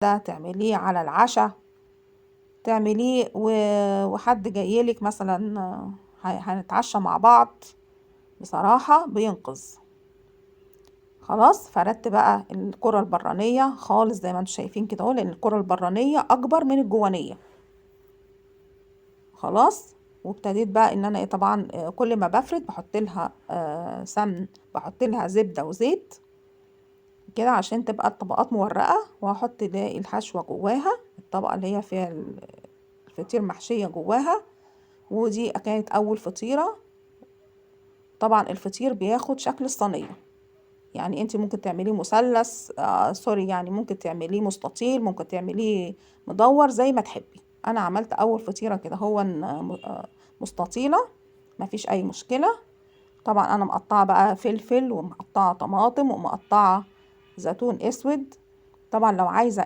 تعمليه على العشاء، تعمليه وحد جايلك مثلا هنتعشى مع بعض، بصراحة بينقذ. خلاص فردت بقى الكرة البرانية خالص زي ما انتم شايفين كده اهو، لان الكرة البرانية اكبر من الجوانية. خلاص وابتديت بقى ان انا طبعا كل ما بفرد بحط لها سمن، بحط لها زبدة وزيت كده عشان تبقى الطبقات مورقة، وهحط باقي الحشوة جواها، الطبقة اللي هي فيها الفطير محشية جواها. ودي كانت اول فطيرة. طبعا الفطير بياخد شكل الصينية، يعني انت ممكن تعمليه مثلث، سوري، يعني ممكن تعمليه مستطيل، ممكن تعمليه مدور زي ما تحبي. انا عملت اول فطيرة كده هو مستطيلة، مفيش اي مشكلة. طبعا انا مقطعة بقى فلفل، ومقطعة طماطم، ومقطعة زيتون اسود. طبعا لو عايزة